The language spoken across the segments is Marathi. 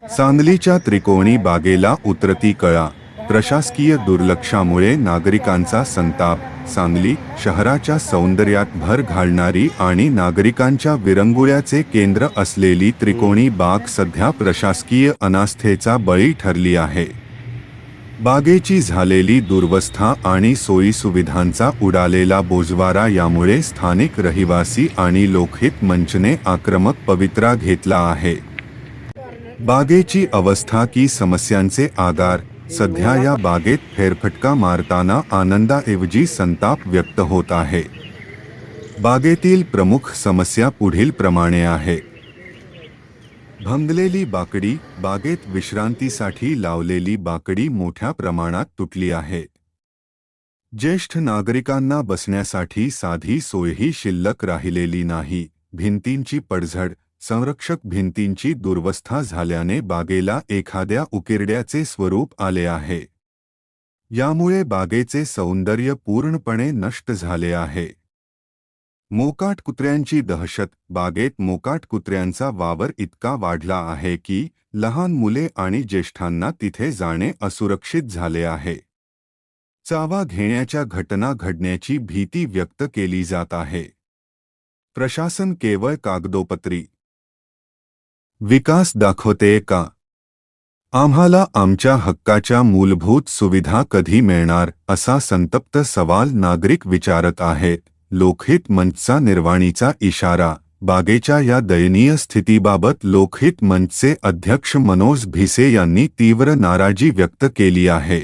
सांगलीच्या त्रिकोणी बागेला उतरती कळा. प्रशासकीय दुर्लक्षामुळे नागरिकांचा संताप. सांगली शहराच्या सौंदर्यात भर घालणारी आणि नागरिकांच्या विरंगुळ्याचे केंद्र असलेली त्रिकोणी बाग सध्या प्रशासकीय अनास्थेचा बळी ठरली आहे. बागेची झालेली दुर्वस्था आणि सोयीसुविधांचा उडालेला बोजवारा यामुळे स्थानिक रहिवासी आणि लोकहित मंचने आक्रमक पवित्रा घेतला आहे. बागेची अवस्था की समस्यांचे आगार. सध्या या बागेत फेरफटका मारताना आनंदाऐवजी संताप व्यक्त होत आहे. बागेतील प्रमुख समस्या पुढील प्रमाणे आहे. भंगलेली बाकडी. बागेत विश्रांतीसाठी लावलेली बाकडी मोठ्या प्रमाणात तुटली आहे. ज्येष्ठ नागरिकांना बसण्यासाठी साधी सोयही शिल्लक राहिलेली नाही. भिंतींची पडझड. संरक्षक भिंतींची दुर्वस्था झाल्याने बागेला एखाद्या उकिरड्याचे स्वरूप आले आहे. यामुळे बागेचे सौंदर्य पूर्णपणे नष्ट झाले आहे. मोकाट कुत्र्यांची दहशत. बागेत मोकाट कुत्र्यांचा वावर इतका वाढला आहे की लहान मुले आणि ज्येष्ठांना तिथे जाणे असुरक्षित झाले आहे. चावा घेण्याच्या घटना घडण्याची भीती व्यक्त केली जात आहे. प्रशासन केवळ कागदोपत्री विकास दाखवते का? आम्हाला आमच्या हक्काच्या मूलभूत सुविधा कधी मिळणार, असा संतप्त सवाल नागरिक विचारत आहेत. लोकहित मंचचा निर्वाणीचा इशारा. बागेच्या या दयनीय स्थितीबाबत लोकहित मंचचे अध्यक्ष मनोज भिसे यांनी तीव्र नाराजी व्यक्त केली आहे.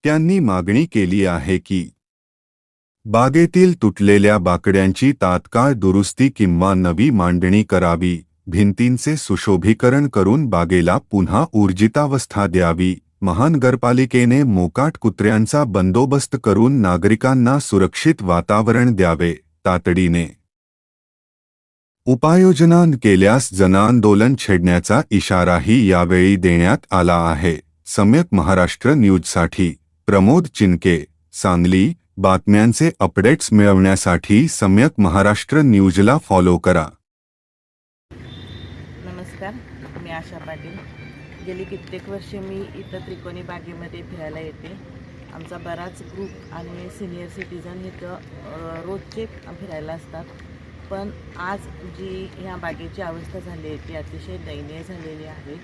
त्यांनी मागणी केली आहे की बागेतील तुटलेल्या बाकड्यांची तात्काळ दुरुस्ती किंवा नवी मांडणी करावी. भिंतींचे सुशोभीकरण करून बागेला पुन्हा ऊर्जितावस्था द्यावी. महानगरपालिकेने मोकाट कुत्र्यांचा बंदोबस्त करून नागरिकांना सुरक्षित वातावरण द्यावे. तातडीने उपाययोजना केल्यास जनआंदोलन छेडण्याचा इशाराही यावेळी देण्यात आला आहे. सम्यक महाराष्ट्र न्यूजसाठी प्रमोद चिनके, सांगली. बातम्यांचे अपडेट्स मिळवण्यासाठी सम्यक महाराष्ट्र न्यूजला फॉलो करा. नमस्कार, मी आशा पाटील. गेली कित्येक वर्षे मी इथं त्रिकोणी बागेमध्ये फिरायला येते. आमचा बराच ग्रुप आणि सिनियर सिटीजन इथं रोजचे फिरायला असतात. पण आज जी ह्या बागेची अवस्था झाली आहे ती अतिशय दयनीय झालेली आहे.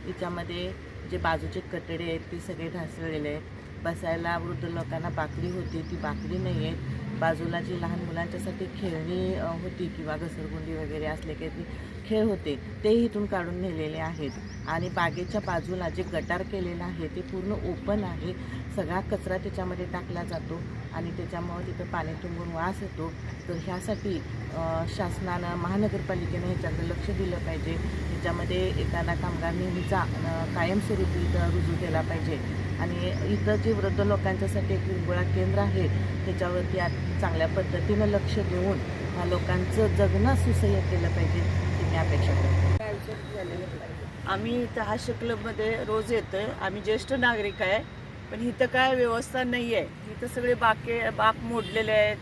तिच्यामध्ये जे बाजूचे कठडे आहेत ते सगळे ढासळलेले आहेत. बसायला वृद्ध लोकांना बाकडी होती ती बाकडी नाही आहे. बाजूला जी लहान मुलांच्यासाठी खेळणी होती किंवा घसरगुंडी वगैरे असले काही खेळ होते तेही इथून काढून नेलेले आहेत. आणि बागेच्या बाजूला जे गटार केलेलं आहे ते पूर्ण ओपन आहे. सगळा कचरा त्याच्यामध्ये टाकला जातो आणि त्याच्यामुळे तिथं पाणी तुंबून वास येतो. तर ह्यासाठी शासनानं महानगरपालिकेनं ह्याच्याकडे लक्ष दिलं पाहिजे. ह्याच्यामध्ये एखादा कामगार नेहमीचा कायमस्वरूपी इथं रुजू केला पाहिजे. आणि इथं जे वृद्ध लोकांच्यासाठी एक विरंगुळा केंद्र आहे त्याच्यावरती चांगल्या पद्धतीनं लक्ष देऊन ह्या लोकांचं जगणं सुसह्य केलं पाहिजे ही मी अपेक्षा करतो. आम्ही इथं हास्य क्लबमध्ये रोज येतो आहे. आम्ही ज्येष्ठ नागरिक आहे, पण इथं काय व्यवस्था नाही आहे. इथं सगळे बाग मोडलेले आहेत.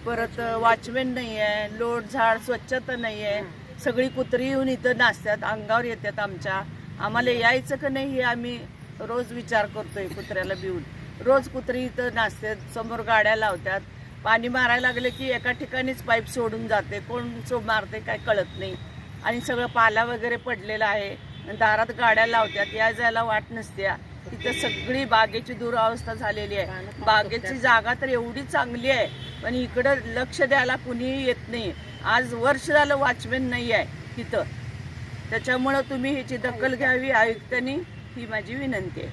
परत वॉचमॅन नाही आहे. लोट झाड स्वच्छता नाही आहे. सगळी कुत्री येऊन इथं नाचतात, अंगावर येतात आमच्या. आम्हाला यायचं का नाही हे आम्ही रोज विचार करतोय. कुत्र्याला भिवून रोज कुत्री इथं नाचतात, समोर गाड्या लावतात. पाणी मारायला लागले की एका ठिकाणीच पाईप सोडून जाते, कोण मारते काय कळत नाही. आणि सगळं पाला वगैरे पडलेला आहे. दारात गाड्या लावतात, या जायला वाट नसते. इथं सगळी बागेची दुरावस्था झालेली आहे. बागेची जागा तर एवढी चांगली आहे, पण इकडं लक्ष द्यायला कुणीही येत नाही. आज वर्ष झालं वॉचमॅन नाही आहे तिथं. त्याच्यामुळं तुम्ही ह्याची दखल घ्यावी आयुक्तांनी, ही माझी विनंती आहे.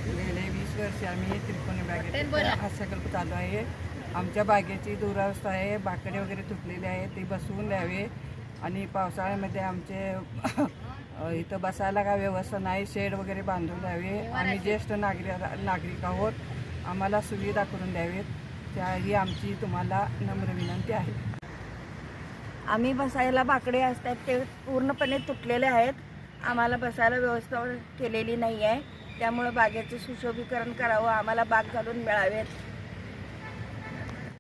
गेले 20 वर्ष आम्ही त्रिकोणी बागेत हास्यकल्प चालू आहे. आमच्या बागेची दुरावस्था आहे. बाकडे वगैरे तुटलेले आहे, ते बसवून द्यावे. आणि पावसाळ्यामध्ये आमचे इथं बसायला काय व्यवस्था नाही, शेड वगैरे बांधून द्यावे. आम्ही ज्येष्ठ नागरिक आहोत, आम्हाला सुविधा करून द्यावेत. ही आमची तुम्हाला नम्र विनंती आहे. आम्ही बसायला बाकडे असतात ते पूर्णपणे तुटलेले आहेत. आम्हाला बसायला व्यवस्था केलेली नाही आहे. त्यामुळे बागेचं सुशोभीकरण करावं, आम्हाला बाग घालून मिळावेत.